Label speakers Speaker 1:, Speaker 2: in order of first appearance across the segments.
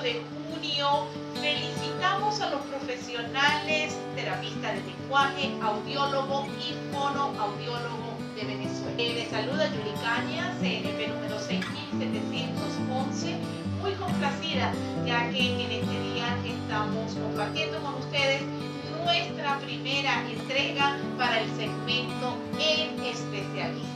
Speaker 1: de junio felicitamos a los profesionales, terapistas de lenguaje, audiólogo y fonoaudiólogo de Venezuela. Les saluda Yuli Cañas, CNP número 6711, muy complacida ya que en este día estamos compartiendo con ustedes nuestra primera entrega para el segmento en especialistas.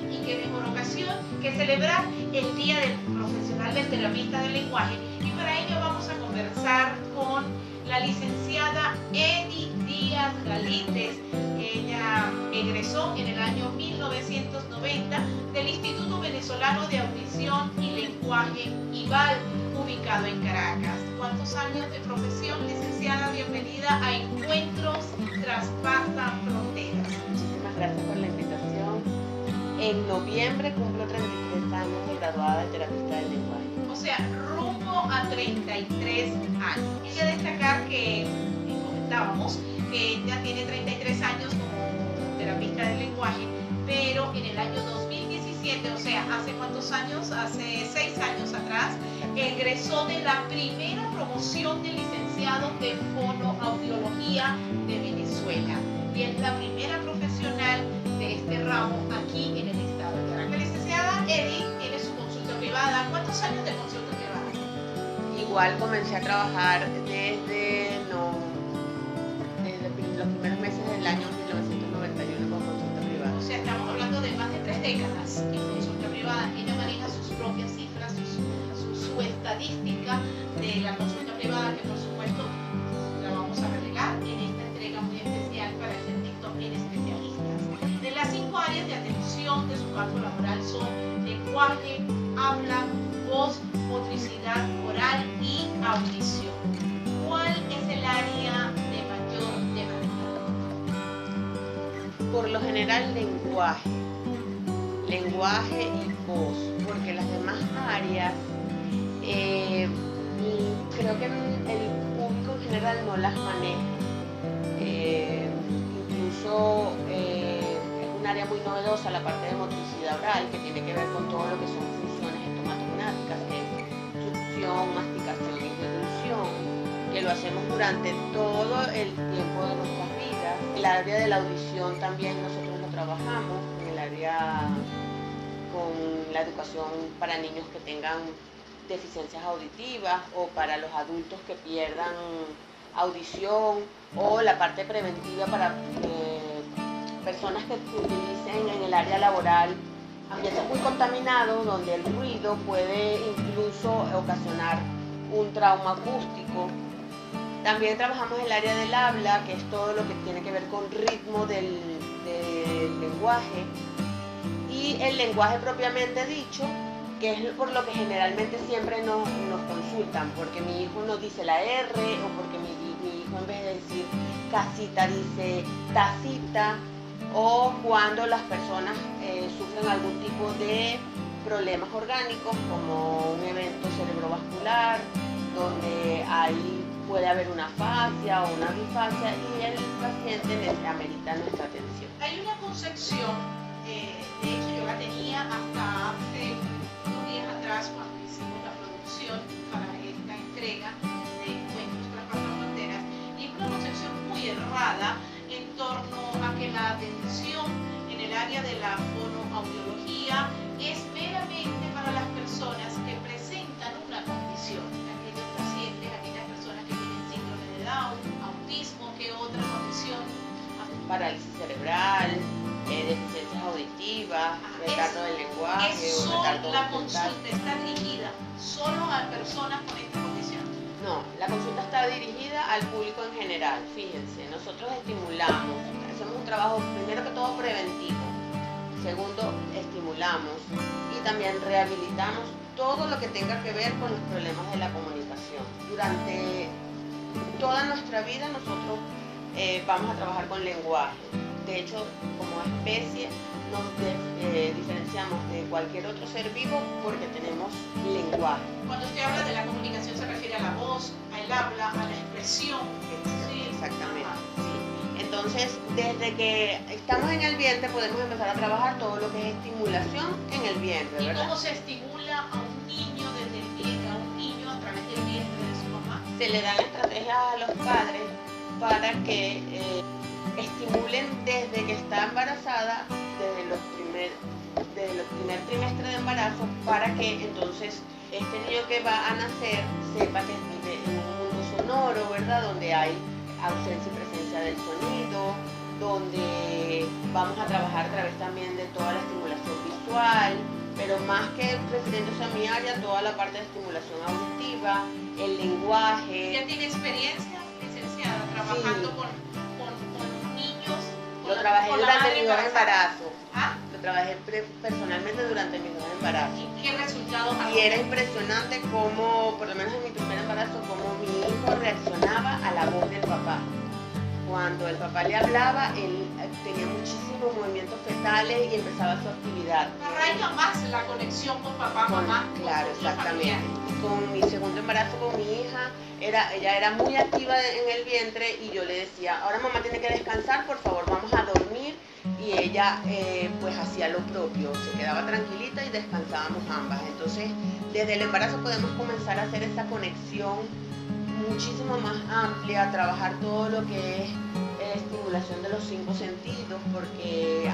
Speaker 1: Y qué mejor ocasión que celebrar el Día del Profesional del Terapista del Lenguaje. Y para ello vamos a conversar con la licenciada Edith Díaz Galites. Ella egresó en el año 1990 del Instituto Venezolano de Audición y Lenguaje IVAL, ubicado en Caracas. ¿Cuántos años de profesión, licenciada? Bienvenida a Encuentros Traspasan Fronteras.
Speaker 2: Muchísimas gracias por la invitación. En noviembre cumplo 33 años de graduada de terapista del lenguaje.
Speaker 1: O sea, rumbo a 33 años. Hay que destacar que comentábamos que ella tiene 33 años como terapista del lenguaje, pero en el año 2017, o sea, ¿hace cuántos años? Hace 6 años atrás, egresó de la primera promoción de licenciados de fonoaudiología de Venezuela. Y es la primera profesional de este ramo aquí en el estado de Caracas. Licenciada Edith tiene su consulta privada. ¿Cuántos años de consulta privada?
Speaker 2: Igual comencé a trabajar desde los primeros meses del año 1991 con consulta privada.
Speaker 1: O sea, estamos hablando de más de 3 décadas en consulta privada. Ella maneja sus propias cifras, su estadística de la consulta privada, que por supuesto la vamos a relegar en esta entrega muy especial para el segmento en especialistas. De las 5 áreas de atención de su campo laboral son lenguaje, habla, voz, motricidad oral y audición. ¿Cuál es el área de mayor demanda?
Speaker 2: Por lo general lenguaje y voz, porque las demás áreas creo que el público en general no las maneja. Incluso es un área muy novedosa la parte de motricidad oral, que tiene que ver con todo lo que son funciones estomatognáticas, que es succión, masticación y deglución, que lo hacemos durante todo el tiempo de nuestras vidas. El área de la audición también nosotros lo trabajamos, en el área con la educación para niños que tengan deficiencias auditivas o para los adultos que pierdan audición, o la parte preventiva para personas que utilicen en el área laboral ambientes muy contaminados, donde el ruido puede incluso ocasionar un trauma acústico. También trabajamos el área del habla, que es todo lo que tiene que ver con ritmo del lenguaje, y el lenguaje propiamente dicho, que es por lo que generalmente siempre nos consultan, porque mi hijo no dice la R, o porque mi hijo en vez de decir casita dice tacita, o cuando las personas sufren algún tipo de problemas orgánicos, como un evento cerebrovascular, donde ahí puede haber una afasia o una bifasia, y el paciente amerita nuestra atención.
Speaker 1: Hay una concepción, de hecho yo la tenía hasta hace unos días atrás cuando hicimos la producción para esta entrega de Encuentros Traspasan Fronteras, y una concepción muy errada en torno a que la atención en el área de la fonoaudiología es meramente para las personas que presentan una condición, aquellos pacientes, aquellas personas que tienen síndrome de Down, autismo, ¿qué otra condición?
Speaker 2: Parálisis cerebral, deficiencias auditivas, retardo del lenguaje o retardo
Speaker 1: ¿La
Speaker 2: mental.
Speaker 1: consulta está dirigida solo a personas con esta condición?
Speaker 2: No, la consulta está dirigida al público en general. Fíjense, nosotros estimulamos, hacemos un trabajo primero que todo preventivo, segundo estimulamos y también rehabilitamos todo lo que tenga que ver con los problemas de la comunicación. Durante toda nuestra vida nosotros vamos a trabajar con lenguaje. De hecho, como especie nos diferenciamos de cualquier otro ser vivo porque tenemos lenguaje.
Speaker 1: Cuando usted habla de la comunicación se refiere a la voz, al habla, a la expresión.
Speaker 2: Sí, exactamente. Sí. Entonces, desde que estamos en el vientre podemos empezar a trabajar todo lo que es estimulación en el vientre,
Speaker 1: ¿Y
Speaker 2: ¿verdad?
Speaker 1: cómo se estimula a un niño desde el vientre, a un niño a través del vientre?
Speaker 2: Se le dan estrategias a los padres para que estimulen desde que está embarazada, desde los primer trimestre de embarazo, para que entonces este niño que va a nacer sepa que vive en un mundo sonoro, ¿verdad? Donde hay ausencia y presencia del sonido, donde vamos a trabajar a través también de toda la estimulación visual, pero más que refiriéndose a mi área, toda la parte de estimulación auditiva, el lenguaje.
Speaker 1: ¿Ya tiene experiencia, licenciada, trabajando
Speaker 2: Sí.
Speaker 1: con niños?
Speaker 2: Lo trabajé durante mi dos embarazos.
Speaker 1: ¿Ah?
Speaker 2: Lo trabajé personalmente durante mis dos embarazos.
Speaker 1: ¿Y qué resultados
Speaker 2: Y
Speaker 1: arrojó?
Speaker 2: era impresionante cómo, por lo menos en mi primer embarazo, cómo mi hijo reaccionaba a la voz del papá. Cuando el papá le hablaba, él tenía muchísimos movimientos fetales y empezaba su actividad.
Speaker 1: Arraiga más la conexión con papá, mamá.
Speaker 2: Claro,
Speaker 1: con los
Speaker 2: exactamente.
Speaker 1: familiares.
Speaker 2: Y con mi segundo embarazo con mi hija, ella era muy activa en el vientre y yo le decía, ahora mamá tiene que descansar, por favor, vamos a dormir. Y ella pues hacía lo propio, se quedaba tranquilita y descansábamos ambas. Entonces, desde el embarazo podemos comenzar a hacer esa conexión muchísimo más amplia, trabajar todo lo que es estimulación de los 5 sentidos, porque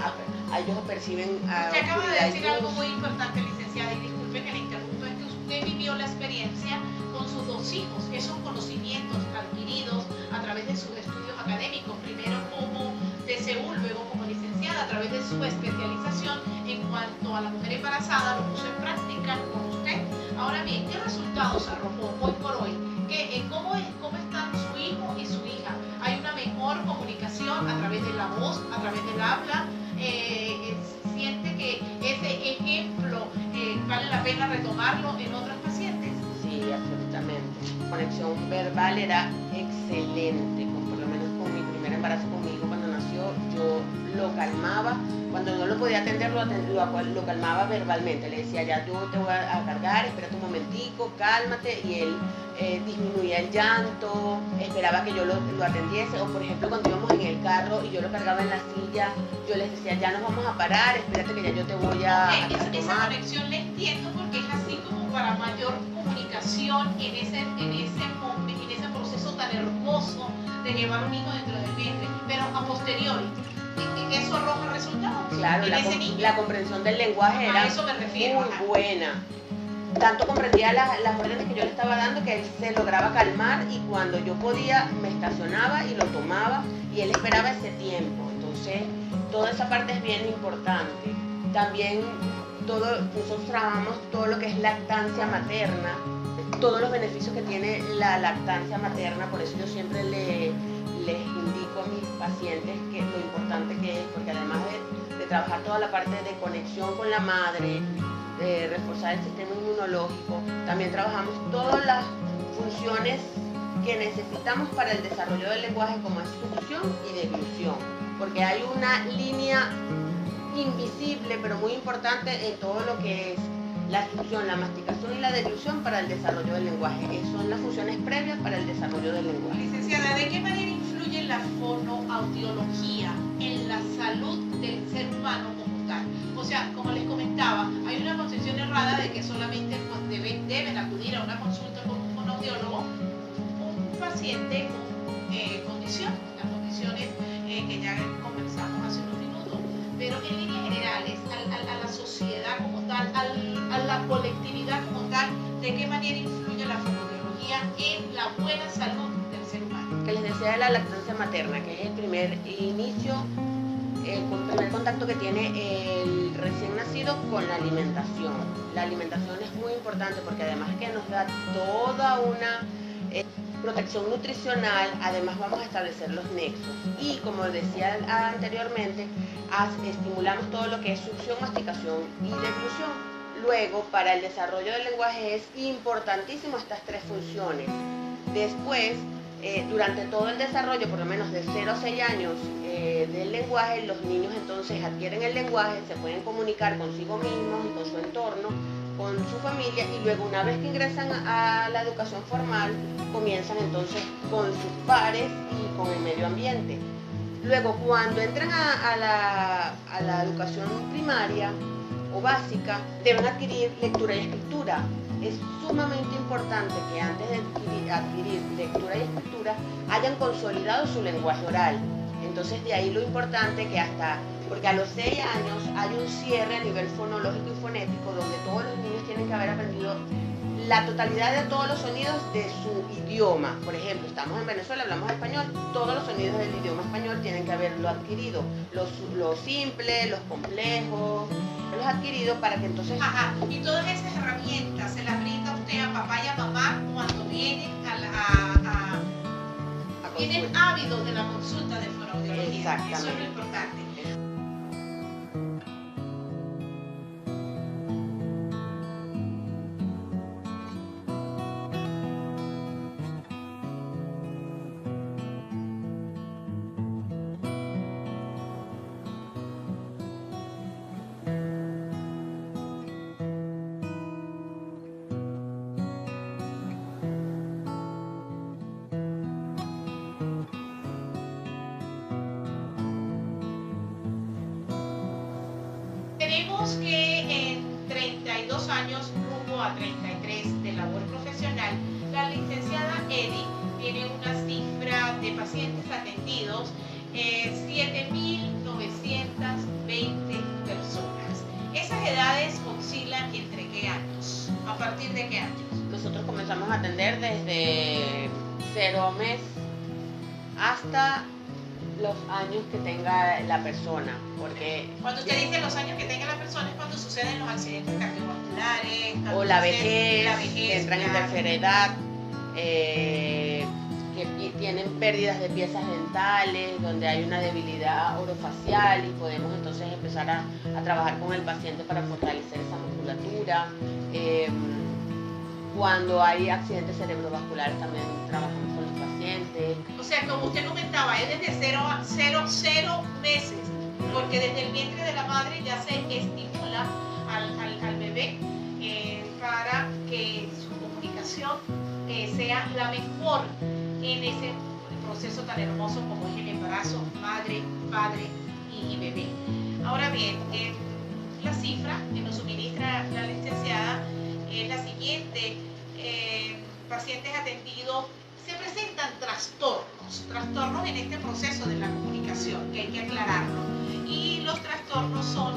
Speaker 2: a ellos perciben
Speaker 1: Usted acaba de
Speaker 2: oscuridad y
Speaker 1: decir algo
Speaker 2: luz.
Speaker 1: muy importante, licenciada, y disculpe que le interrumpa, es que usted vivió la experiencia con sus dos hijos, esos conocimientos adquiridos a través de sus estudios académicos, primero como TCU, luego como licenciada, a través de su especialización en cuanto a la mujer embarazada, lo puso en práctica con usted. Ahora bien, ¿qué resultados arrojó hoy por hoy? ¿Cómo están su hijo y su hija? ¿Hay una mejor comunicación a través de la voz, a través del habla? ¿Siente que ese ejemplo vale la pena retomarlo en otras pacientes?
Speaker 2: Sí, absolutamente. La conexión verbal era excelente, por lo menos con mi primer embarazo con mi hijo cuando nació, yo lo calmaba, cuando no lo podía atender lo calmaba verbalmente, le decía ya yo te voy a cargar, espérate un momentico, cálmate, y él disminuía el llanto, esperaba que yo lo atendiese, o por ejemplo cuando íbamos en el carro y yo lo cargaba en la silla, yo les decía ya nos vamos a parar, espérate que ya yo te voy a
Speaker 1: Esa
Speaker 2: tomar.
Speaker 1: conexión la entiendo porque es así como para mayor comunicación en ese proceso tan hermoso de llevar un hijo dentro del vientre, pero a posteriori, ¿eso arroja resultados?
Speaker 2: Claro,
Speaker 1: en ese niño.
Speaker 2: la comprensión del lenguaje
Speaker 1: A
Speaker 2: era
Speaker 1: eso me refiero,
Speaker 2: muy
Speaker 1: ajá.
Speaker 2: buena. Tanto comprendía las órdenes que yo le estaba dando que él se lograba calmar, y cuando yo podía me estacionaba y lo tomaba y él esperaba ese tiempo. Entonces, toda esa parte es bien importante. También nosotros trabajamos todo lo que es lactancia materna, todos los beneficios que tiene la lactancia materna, por eso yo siempre les indico a mis pacientes que lo importante que es, porque además de trabajar toda la parte de conexión con la madre, de reforzar el sistema inmunológico, también trabajamos todas las funciones que necesitamos para el desarrollo del lenguaje, como es succión y deglución, porque hay una línea invisible pero muy importante en todo lo que es la succión, la masticación y la deglución para el desarrollo del lenguaje. Esas son las funciones previas para el desarrollo del lenguaje.
Speaker 1: Licenciada, ¿de qué manera influye la fonoaudiología en la salud del ser humano como tal? O sea, como les comentaba, hay una concepción errada de que solamente pues, deben acudir a una consulta con un fonoaudiólogo un paciente con condición, las condiciones que ya conversamos hace unos minutos, pero en líneas generales, a la sociedad como tal, a la colectividad como tal, ¿de qué manera influye la fonoaudiología en la buena salud del ser humano?
Speaker 2: Que les decía de la lactancia materna, que es el primer inicio, el primer contacto que tiene el recién nacido con la alimentación. La alimentación es muy importante porque además que nos da toda una protección nutricional, además vamos a establecer los nexos. Y como decía anteriormente, estimulamos todo lo que es succión, masticación y deglución. Luego, para el desarrollo del lenguaje es importantísimo estas tres funciones. Después, durante todo el desarrollo, por lo menos de 0 a 6 años del lenguaje, los niños entonces adquieren el lenguaje, se pueden comunicar consigo mismos, con su entorno, con su familia, y luego una vez que ingresan a la educación formal, comienzan entonces con sus pares y con el medio ambiente. Luego, cuando entran a la educación primaria o básica, deben adquirir lectura y escritura. es sumamente importante que antes de adquirir lectura y escritura hayan consolidado su lenguaje oral. Entonces de ahí lo importante que porque a los 6 años hay un cierre a nivel fonológico y fonético donde todos los niños tienen que haber aprendido la totalidad de todos los sonidos de su idioma. Por ejemplo, estamos en Venezuela, hablamos español, todos los sonidos del idioma español tienen que haberlo adquirido. Los simples, los complejos, los adquiridos para que entonces...
Speaker 1: Ajá, y todas esas herramientas se las brinda usted a papá y a mamá cuando vienen tienen ávidos de la consulta de fonoaudiología.
Speaker 2: Exactamente.
Speaker 1: Eso es lo importante. Tenemos que en 32 años, rumbo a 33 de labor profesional, la licenciada Eddy tiene una cifra de pacientes atendidos, 7.920 personas. Esas edades oscilan entre qué años, a partir de qué años.
Speaker 2: Nosotros comenzamos a atender desde 0 mes hasta los años que tenga la persona, porque
Speaker 1: cuando usted dice los años que tenga la persona es cuando suceden los accidentes cardiovasculares
Speaker 2: o la vejez, que entran en tercera edad, que tienen pérdidas de piezas dentales, donde hay una debilidad orofacial y podemos entonces empezar a trabajar con el paciente para fortalecer esa musculatura. Cuando hay accidentes cerebrovasculares también trabajamos con los pacientes.
Speaker 1: O sea, como usted comentaba, es desde 0 meses, porque desde el vientre de la madre ya se estimula al bebé para que su comunicación sea la mejor en ese proceso tan hermoso como es el embarazo, madre, padre y bebé. Ahora bien, la cifra que nos suministra la licenciada es la siguiente: pacientes atendidos, se presentan trastornos en este proceso de la comunicación, que hay que aclararlo. Y los trastornos son,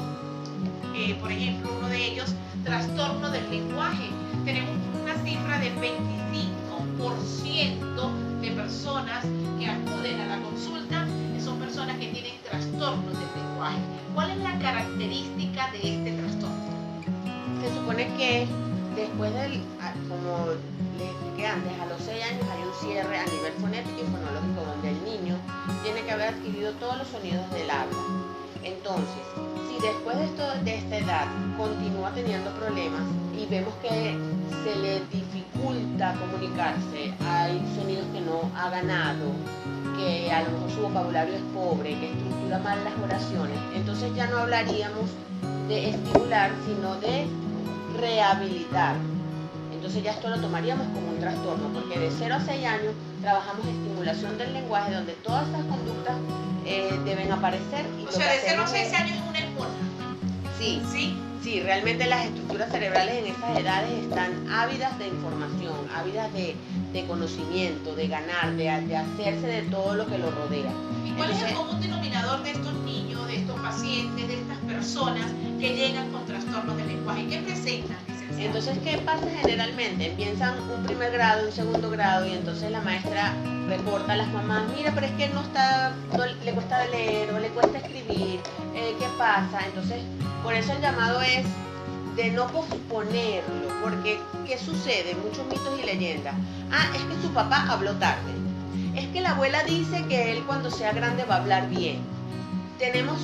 Speaker 1: por ejemplo, uno de ellos, trastorno del lenguaje. Tenemos una cifra de 25% de personas que acuden a la consulta, que son personas que tienen trastornos del lenguaje. ¿Cuál es la característica de este trastorno?
Speaker 2: Se supone que después como les expliqué antes, a los 6 años hay un cierre a nivel fonético y fonológico donde el niño tiene que haber adquirido todos los sonidos del habla. Entonces, si después de esta edad continúa teniendo problemas y vemos que se le dificulta comunicarse, hay sonidos que no ha ganado, que a lo mejor su vocabulario es pobre, que estructura mal las oraciones, entonces ya no hablaríamos de estimular, sino de rehabilitar. Entonces ya esto lo tomaríamos como un trastorno, porque de 0 a 6 años trabajamos estimulación del lenguaje, donde todas estas conductas deben aparecer. Y
Speaker 1: o sea, de 0 a 6 años es una esponja.
Speaker 2: Sí,
Speaker 1: ¿Sí?
Speaker 2: Sí, realmente las estructuras cerebrales en esas edades están ávidas de información, ávidas de conocimiento, de ganar, de hacerse de todo lo que lo rodea.
Speaker 1: ¿Y cuál es el común denominador de estos niños, de estos pacientes, de estas personas que llegan con trastornos del lenguaje? ¿Qué presentan?
Speaker 2: Entonces, ¿qué pasa generalmente? Empiezan un primer grado, un segundo grado, y entonces la maestra reporta a las mamás: mira, pero es que no le cuesta leer o le cuesta escribir, ¿qué pasa? Entonces, por eso el llamado es de no posponerlo, porque ¿qué sucede? Muchos mitos y leyendas. Es que su papá habló tarde. Es que la abuela dice que él cuando sea grande va a hablar bien. Tenemos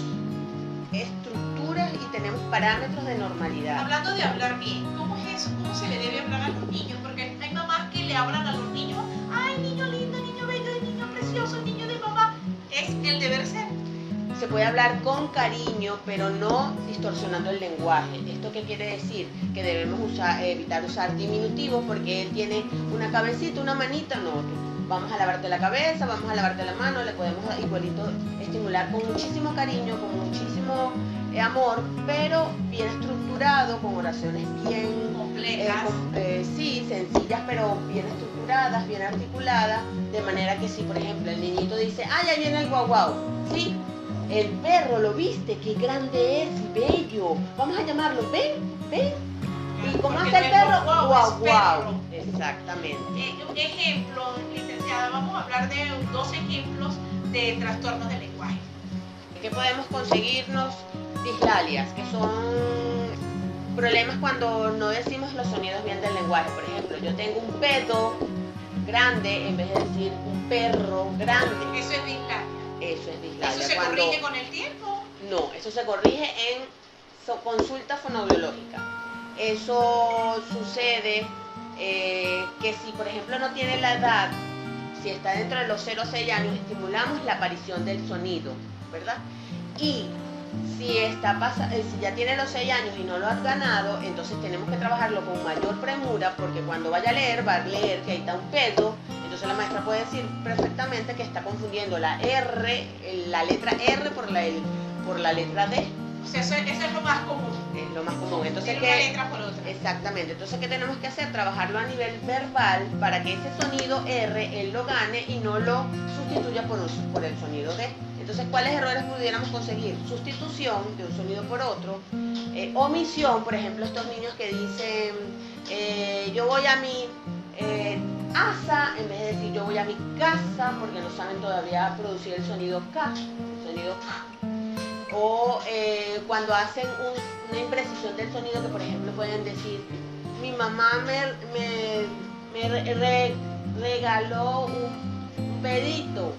Speaker 2: estructuras y tenemos parámetros de normalidad.
Speaker 1: Hablando de hablar bien, ¿cómo es eso? ¿Cómo se le debe hablar a los niños? Porque hay mamás que le hablan a los niños: ay, niño lindo, niño bello, niño precioso, niño de mamá. Es el deber ser.
Speaker 2: Se puede hablar con cariño, pero no distorsionando el lenguaje. ¿Esto qué quiere decir? Que debemos evitar usar diminutivos, porque él tiene una cabecita, una manita. No, vamos a lavarte la cabeza, vamos a lavarte la mano. Le podemos igualito estimular con muchísimo cariño, con muchísimo amor, pero bien estructurado, con oraciones bien
Speaker 1: completas.
Speaker 2: Sí, sencillas, pero bien estructuradas, bien articuladas, de manera que si, por ejemplo, el niñito dice, ¡ay, ahí viene el guau guau! ¿Sí? El perro, ¿lo viste? ¡Qué grande es y bello! Vamos a llamarlo, ven, ven. ¿Y cómo hace el perro? Guau guau. Exactamente.
Speaker 1: Un ejemplo, licenciada, vamos a hablar de 2 ejemplos de trastornos del lenguaje.
Speaker 2: ¿Qué podemos conseguirnos? Dislalias, que son problemas cuando no decimos los sonidos bien del lenguaje. Por ejemplo, yo tengo un pedo grande en vez de decir un perro grande.
Speaker 1: Eso es dislalia.
Speaker 2: Eso es dislalia.
Speaker 1: ¿Eso se corrige con el tiempo?
Speaker 2: No, eso se corrige en consulta fonoaudiológica. Eso sucede que si, por ejemplo, no tiene la edad, si está dentro de los 0 a 6 años, estimulamos la aparición del sonido, ¿verdad? Y si ya tiene los 6 años y no lo has ganado, entonces tenemos que trabajarlo con mayor premura, porque cuando vaya a leer, va a leer que ahí está un pedo. Entonces la maestra puede decir perfectamente que está confundiendo la R, la letra R por la letra D.
Speaker 1: O sea, eso es lo más común.
Speaker 2: Es lo más común. Entonces,
Speaker 1: una letra por otra.
Speaker 2: Exactamente. Entonces, ¿qué tenemos que hacer? Trabajarlo a nivel verbal para que ese sonido R, él lo gane y no lo sustituya por el sonido D. Entonces, ¿cuáles errores pudiéramos conseguir? Sustitución de un sonido por otro. Omisión, por ejemplo, estos niños que dicen, yo voy a mi asa, en vez de decir yo voy a mi casa, porque no saben todavía producir el sonido K, el sonido K. O cuando hacen una imprecisión del sonido, que por ejemplo pueden decir, mi mamá me regaló un pedito.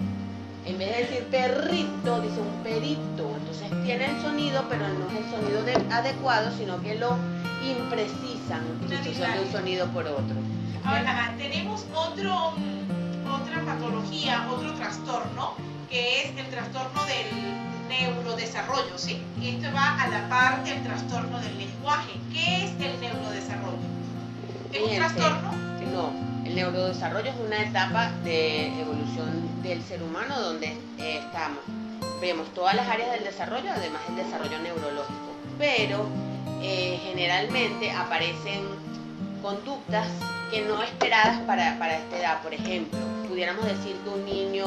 Speaker 2: En vez de decir perrito, dice un perito. Entonces tiene el sonido, pero no es el sonido adecuado, sino que lo imprecisan, sustituyendo un sonido por otro.
Speaker 1: Ahora, tenemos otra patología, otro trastorno, que es el trastorno del neurodesarrollo, ¿sí? Esto va a la par del trastorno del lenguaje. ¿Qué es el neurodesarrollo? ¿Es un trastorno?
Speaker 2: No, el neurodesarrollo es una etapa de evolución del ser humano donde vemos todas las áreas del desarrollo, además del desarrollo neurológico, pero generalmente aparecen conductas que no esperadas para esta edad. Por ejemplo, pudiéramos decir que un niño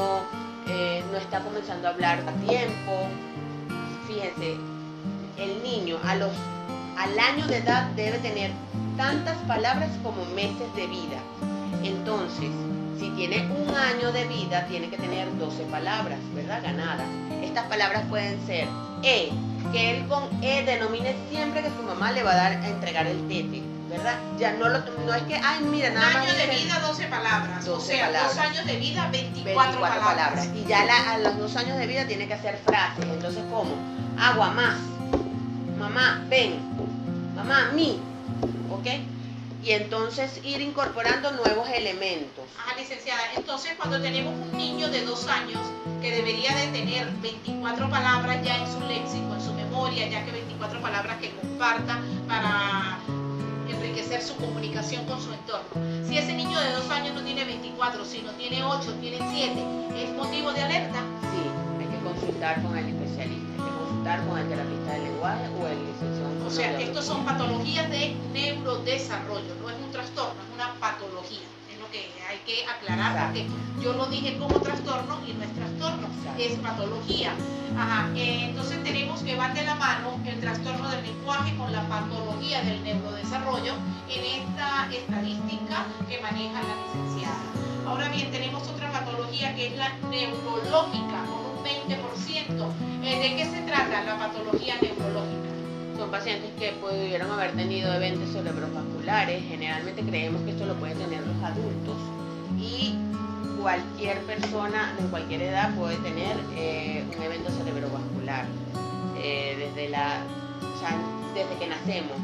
Speaker 2: no está comenzando a hablar a tiempo. Fíjense, el niño al año de edad debe tener tantas palabras como meses de vida. Entonces, si tiene un año de vida, tiene que tener 12 palabras, ¿verdad? Ganadas. Estas palabras pueden ser que él con denomine siempre que su mamá le va a entregar el tete, ¿verdad? Ya no es que, ay, mira, nada más.
Speaker 1: Un año de vida, 12 palabras.
Speaker 2: 12
Speaker 1: o sea,
Speaker 2: palabras.
Speaker 1: 2 años de vida, 24 palabras.
Speaker 2: Y ya a los 2 años de vida tiene que hacer frases. Entonces, ¿cómo? Agua, más. Mamá, ven. Mamá, mi. ¿Ok? Y entonces ir incorporando nuevos elementos.
Speaker 1: Licenciada, entonces cuando tenemos un niño de 2 años que debería de tener 24 palabras ya en su léxico, en su memoria, ya que 24 palabras que comparta para enriquecer su comunicación con su entorno. Si ese niño de 2 años no tiene 24, sino tiene 8, tiene 7, ¿es motivo de alerta?
Speaker 2: Sí, hay que consultar con el especialista, hay que consultar con el terapeuta del lenguaje o el licenciado.
Speaker 1: O sea, estos son patologías de neurodesarrollo, no es un trastorno, es una patología. Es lo que hay que aclarar. Exacto. Porque yo lo dije como trastorno y no es trastorno, exacto, es patología. Entonces tenemos que van de la mano el trastorno del lenguaje con la patología del neurodesarrollo en esta estadística que maneja la licenciada. Ahora bien, tenemos otra patología que es la neurológica, con un 20%. ¿De qué se trata la patología neurológica?
Speaker 2: Son pacientes que pudieron haber tenido eventos cerebrovasculares. Generalmente creemos que esto lo pueden tener los adultos y cualquier persona de cualquier edad puede tener un evento cerebrovascular desde que nacemos.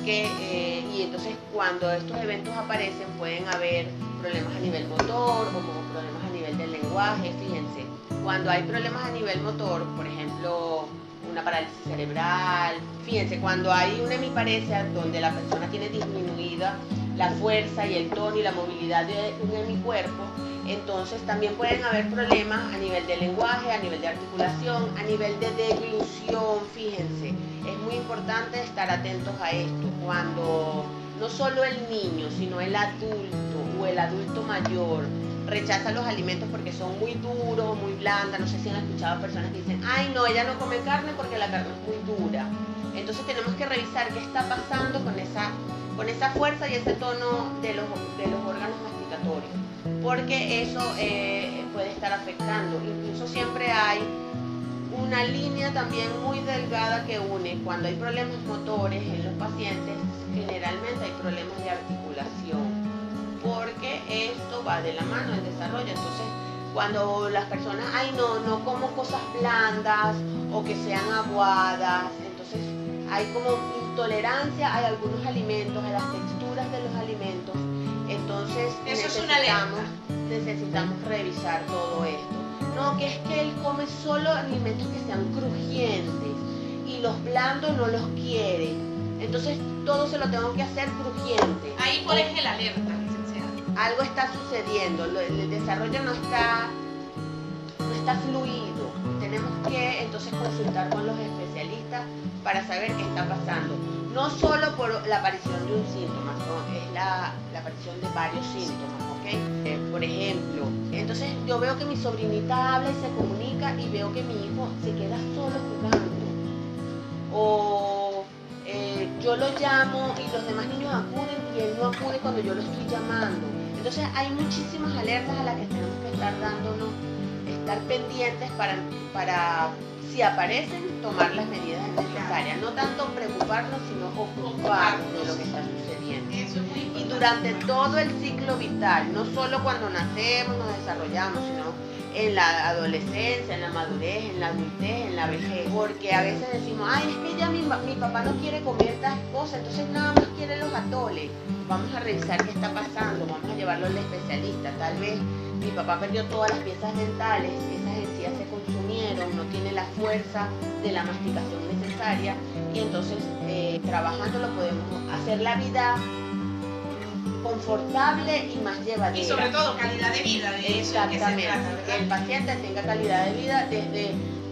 Speaker 2: Y entonces cuando estos eventos aparecen pueden haber problemas a nivel motor, como problemas a nivel del lenguaje. Fíjense, cuando hay problemas a nivel motor, por ejemplo, una parálisis cerebral, fíjense, cuando hay una hemiparesia donde la persona tiene disminuida la fuerza y el tono y la movilidad de un hemicuerpo, Entonces también pueden haber problemas a nivel de lenguaje, a nivel de articulación, a nivel de deglución. Fíjense, es muy importante estar atentos a esto. Cuando no solo el niño, sino el adulto o el adulto mayor rechaza los alimentos porque son muy duros, muy blandas. No sé si han escuchado personas que dicen, ay no, ella no come carne porque la carne es muy dura. Entonces tenemos que revisar qué está pasando con esa fuerza y ese tono de los órganos masticatorios, porque eso puede estar afectando. Incluso siempre hay una línea también muy delgada que une. Cuando hay problemas motores en los pacientes, generalmente hay problemas de articulación, porque esto va de la mano del desarrollo. Entonces, cuando las personas, ay no como cosas blandas o que sean aguadas, entonces hay como intolerancia a algunos alimentos, a las texturas de los alimentos. Entonces necesitamos revisar todo esto. No, que es que él come solo alimentos que sean crujientes y los blandos no los quiere. Entonces todo se lo tengo que hacer crujiente.
Speaker 1: Ahí cuál es el alerta, licenciada.
Speaker 2: Algo está sucediendo, el desarrollo no está fluido. Tenemos que entonces consultar con los especialistas para saber qué está pasando. No solo por la aparición de un síntoma, ¿no? Es la aparición de varios síntomas, ¿ok? Por ejemplo, entonces yo veo que mi sobrinita habla y se comunica y veo que mi hijo se queda solo jugando. O yo lo llamo y los demás niños acuden y él no acude cuando yo lo estoy llamando. Entonces hay muchísimas alertas a las que tenemos que estar pendientes para si aparecen, tomar las medidas necesarias. No tanto preocuparnos, sino ocuparnos de lo que está sucediendo.
Speaker 1: Eso es muy importante.
Speaker 2: Y durante todo el ciclo vital, no solo cuando nacemos, nos desarrollamos, sino en la adolescencia, en la madurez, en la adultez, en la vejez. Porque a veces decimos, ay, es que ya mi papá no quiere comer estas cosas, entonces nada más quiere los atoles. Vamos a revisar qué está pasando, vamos a llevarlo al especialista. Tal vez mi papá perdió todas las piezas dentales, esas encías se consumieron, no tiene la fuerza de la masticación necesaria y entonces trabajándolo podemos hacer la vida confortable y más llevadera.
Speaker 1: Y sobre todo calidad de vida, de eso es que se trata, ¿verdad?
Speaker 2: Que el paciente tenga calidad de vida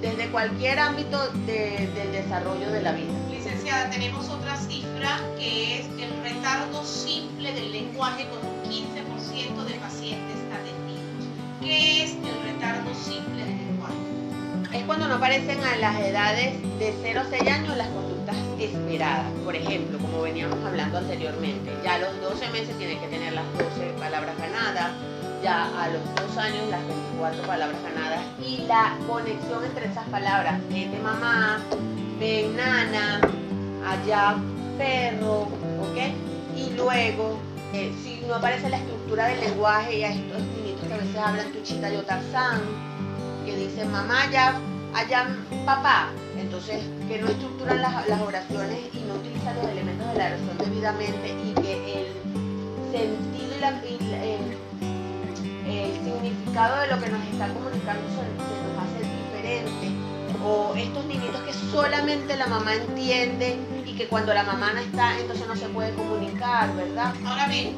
Speaker 2: desde cualquier ámbito del desarrollo de la vida.
Speaker 1: Licenciada, tenemos otra cifra que es el retardo simple del lenguaje con un 15% de pacientes atendidos. ¿Qué es el retardo simple del lenguaje?
Speaker 2: Es cuando no aparecen a las edades de 0 a 6 años las conductas esperadas. Por ejemplo, como veníamos hablando anteriormente, ya a los 12 meses tienen que tener las 12 palabras ganadas, ya a los 2 años las 24 palabras ganadas y la conexión entre esas palabras, vete mamá, ven nana, allá perro, ¿ok? Y luego, si no aparece la estructura del lenguaje y a estos niñitos que a veces hablan tuchita yo tarzán, que dicen mamá allá papá, entonces que no estructuran las oraciones y no utilizan los elementos de la oración debidamente y que el sentido y el significado de lo que nos está comunicando se nos hace diferente. O estos niñitos que solamente la mamá entiende y que cuando la mamá no está entonces no se puede comunicar, ¿verdad?
Speaker 1: Ahora bien,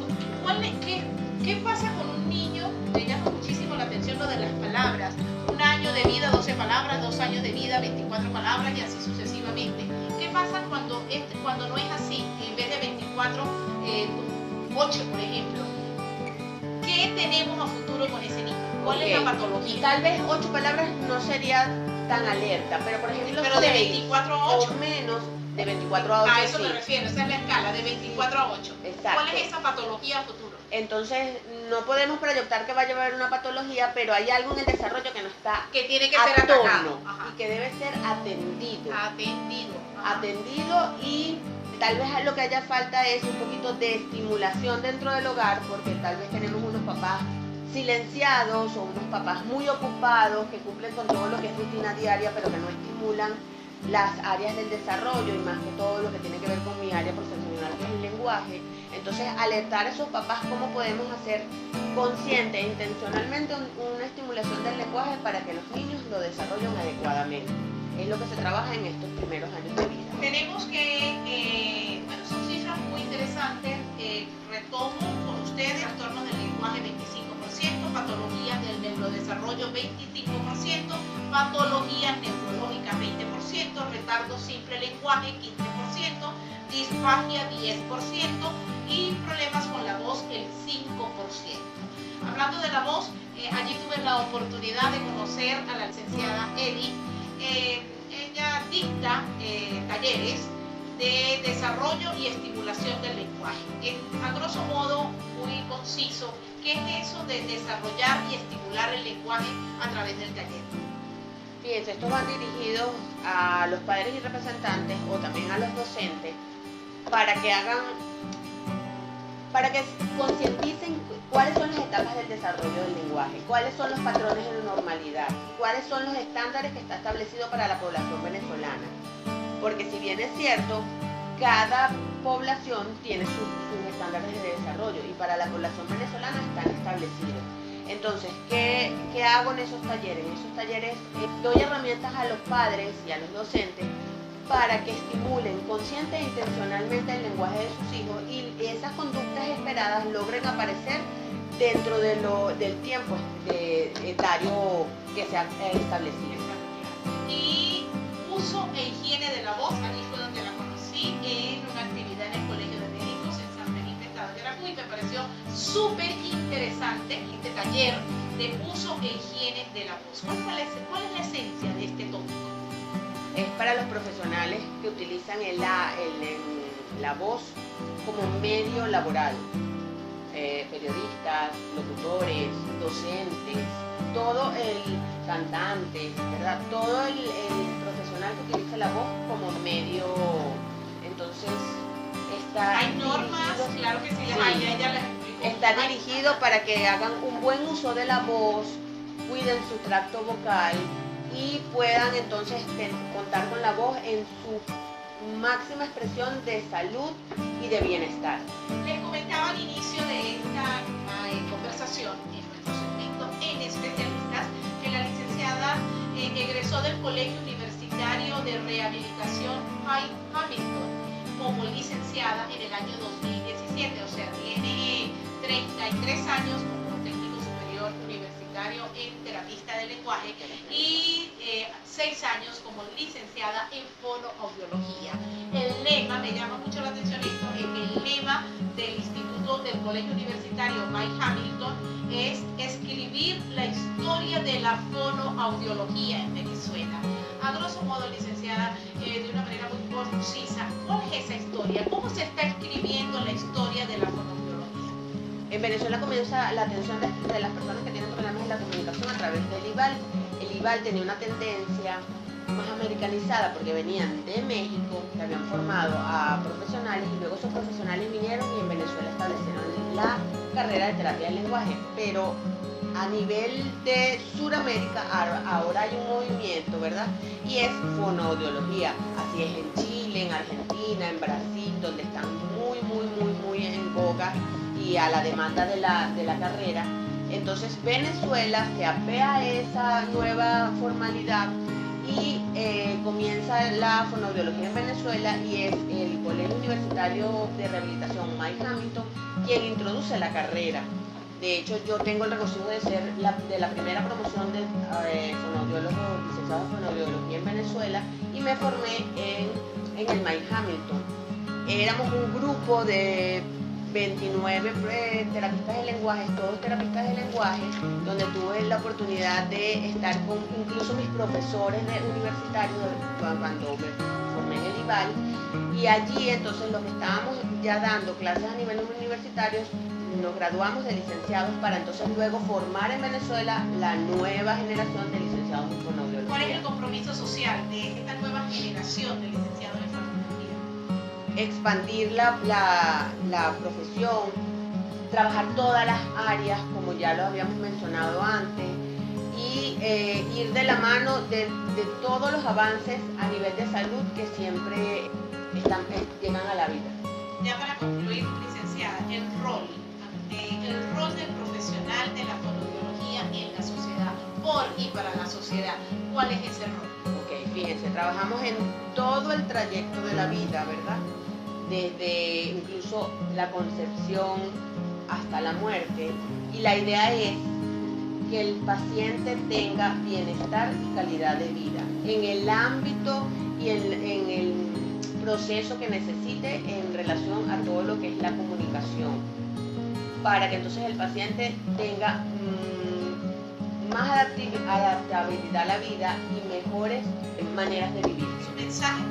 Speaker 1: ¿qué pasa con un niño? Me llama muchísimo la atención lo de las palabras. 1 año de vida, 12 palabras, 2 años de vida, 24 palabras y así sucesivamente. ¿Qué pasa cuando no es así? En vez de 24, 8 por ejemplo. ¿Qué tenemos a futuro con ese niño? ¿Cuál es la patología?
Speaker 2: Tal vez 8 palabras no sería tan alerta, pero por ejemplo
Speaker 1: pero de 24 a 8
Speaker 2: o menos, de 24 a 8
Speaker 1: a eso
Speaker 2: sí.
Speaker 1: me refiero, esa es la escala, de 24 a 8.
Speaker 2: Exacto.
Speaker 1: ¿Cuál es esa patología a futuro?
Speaker 2: Entonces no podemos proyectar que vaya a haber una patología, pero hay algo en el desarrollo que no está
Speaker 1: que tiene que ser atacado
Speaker 2: y que debe ser atendido.
Speaker 1: Atendido.
Speaker 2: Y tal vez lo que haya falta es un poquito de estimulación dentro del hogar, porque tal vez tenemos unos papás silenciados o unos papás muy ocupados que cumplen con todo lo que es rutina diaria, pero que no estimulan las áreas del desarrollo y más que todo lo que tiene que ver con mi área profesional, que es el lenguaje. Entonces, alertar a esos papás cómo podemos hacer consciente e intencionalmente una estimulación del lenguaje para que los niños lo desarrollen adecuadamente. Es lo que se trabaja en estos primeros años de vida.
Speaker 1: Tenemos que, son cifras muy interesantes. Retomo con ustedes, trastornos del lenguaje 25%, patología retraso simple lenguaje 15%, disfagia 10% y problemas con la voz el 5%. Hablando de la voz, allí tuve la oportunidad de conocer a la licenciada Edith. Ella dicta talleres de desarrollo y estimulación del lenguaje. A grosso modo, muy conciso, ¿qué es eso de desarrollar y estimular el lenguaje a través del taller?
Speaker 2: Fíjense, estos van dirigidos a los padres y representantes o también a los docentes para que concienticen cuáles son las etapas del desarrollo del lenguaje, cuáles son los patrones de normalidad, cuáles son los estándares que está establecido para la población venezolana. Porque si bien es cierto, cada población tiene sus estándares de desarrollo y para la población venezolana están establecidos. Entonces, ¿qué hago en esos talleres? En esos talleres doy herramientas a los padres y a los docentes para que estimulen consciente e intencionalmente el lenguaje de sus hijos y esas conductas esperadas logren aparecer dentro del tiempo etario que se ha establecido.
Speaker 1: Y uso e higiene de la voz, allí fue donde la conocí en una actividad en el Colegio de Médicos en San Felipe, Estado de Veracruz, y me pareció súper interesante este taller de uso e higiene de la voz. ¿Cuál es la esencia de este tópico?
Speaker 2: Es para los profesionales que utilizan la voz como medio laboral, periodistas, locutores, docentes, todo el cantante, ¿verdad? Todo el profesional que utiliza la voz como medio, entonces está
Speaker 1: hay normas, claro que sí, ella las explicó.
Speaker 2: Está dirigido para que hagan un buen uso de la voz, cuiden su tracto vocal y puedan entonces contar con la voz en su máxima expresión de salud y de bienestar.
Speaker 1: Les comentaba al inicio de esta conversación en nuestro segmento en especialistas que la licenciada egresó del Colegio Universitario de Rehabilitación Hamilton como licenciada en el año 2017, o sea, tiene 33 años como técnico superior universitario en terapista de lenguaje y 6 años como licenciada en fonoaudiología. El lema, me llama mucho la atención esto, el lema del Instituto del Colegio Universitario Mike Hamilton es escribir la historia de la fonoaudiología en Venezuela. A grosso modo, licenciada, de una manera muy concisa, ¿cuál es esa historia? ¿Cómo se está escribiendo la historia de la fonoaudiología?
Speaker 2: En Venezuela comienza la atención de las personas que tienen problemas en la comunicación a través del IVAL. El IVAL tenía una tendencia más americanizada porque venían de México, que habían formado a profesionales y luego esos profesionales vinieron y en Venezuela establecieron la carrera de terapia del lenguaje. Pero a nivel de Sudamérica ahora hay un movimiento, ¿verdad? Y es fonoaudiología. Así es en Chile, en Argentina, en Brasil, donde están muy en boga y a la demanda de la carrera. Entonces Venezuela se apea a esa nueva formalidad y comienza la fonoaudiología en Venezuela y es el Colegio Universitario de Rehabilitación Mike Hamilton quien introduce la carrera. De hecho, yo tengo el regocijo de ser de la primera promoción de fonoaudiólogo, licenciado en fonoaudiología en Venezuela y me formé en el Mike Hamilton. Éramos un grupo de 29 terapistas de lenguaje, todos terapistas de lenguaje, donde tuve la oportunidad de estar con incluso mis profesores universitarios cuando me formé en el IVAL, y allí entonces los que estábamos ya dando clases a nivel universitario nos graduamos de licenciados para entonces luego formar en Venezuela la nueva generación de licenciados en fonoaudiología.
Speaker 1: ¿Cuál es el compromiso social de esta nueva generación de licenciados en fonoaudiología?
Speaker 2: Expandir la profesión, trabajar todas las áreas como ya lo habíamos mencionado antes y ir de la mano de todos los avances a nivel de salud que siempre llegan a la vida.
Speaker 1: Ya para concluir, licenciada, el rol del profesional de la fonoaudiología en la sociedad, por y para la sociedad, ¿cuál es ese rol?
Speaker 2: Ok, fíjense, trabajamos en todo el trayecto de la vida, ¿verdad? Desde incluso la concepción hasta la muerte, y la idea es que el paciente tenga bienestar y calidad de vida en el ámbito y en el proceso que necesite en relación a todo lo que es la comunicación, para que entonces el paciente tenga más adaptabilidad a la vida y mejores maneras de vivir.
Speaker 1: Su mensaje.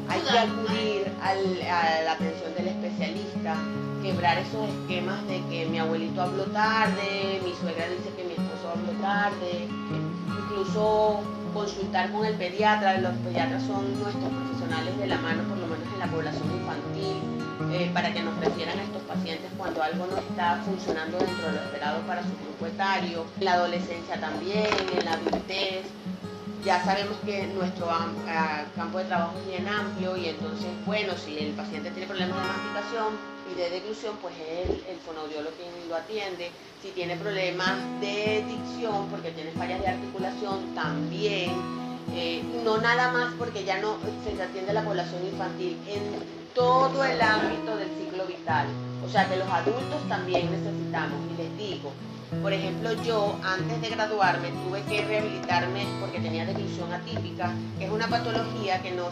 Speaker 2: Hay que acudir a la atención del especialista, quebrar esos esquemas de que mi abuelito habló tarde, mi suegra dice que mi esposo habló tarde, incluso consultar con el pediatra. Los pediatras son nuestros profesionales de la mano, por lo menos en la población infantil, para que nos refieran a estos pacientes cuando algo no está funcionando dentro de lo esperado para su grupo etario. En la adolescencia también, en la adultez. Ya sabemos que nuestro campo de trabajo es bien amplio y entonces, bueno, si el paciente tiene problemas de masticación y de deglución, pues es el fonoaudiólogo quien lo atiende. Si tiene problemas de dicción, porque tiene fallas de articulación, también. No nada más porque ya no se atiende a la población infantil, en todo el ámbito del ciclo vital. O sea que los adultos también necesitamos, y les digo, por ejemplo, yo antes de graduarme tuve que rehabilitarme porque tenía deglución atípica, que es una patología que no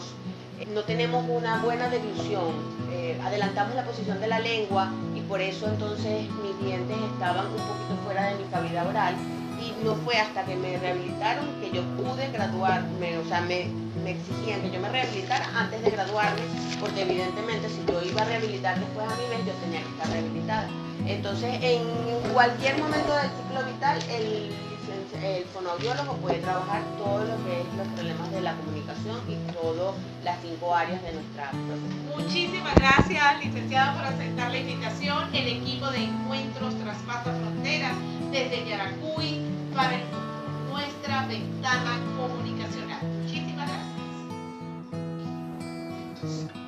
Speaker 2: tenemos una buena deglución, adelantamos la posición de la lengua y por eso entonces mis dientes estaban un poquito fuera de mi cavidad oral, y no fue hasta que me rehabilitaron que yo pude graduarme. O sea, me exigían que yo me rehabilitara antes de graduarme, porque evidentemente si yo iba a rehabilitar después a mi vez, yo tenía que estar rehabilitada. Entonces, en cualquier momento del ciclo vital, el fonoaudiólogo puede trabajar todo lo que es los problemas de la comunicación y todas las 5 áreas de nuestra profesión.
Speaker 1: Muchísimas gracias, licenciada, por aceptar la invitación. El equipo de Encuentros Traspasa Fronteras desde Yaracuy para nuestra ventana comunicacional. Muchísimas gracias.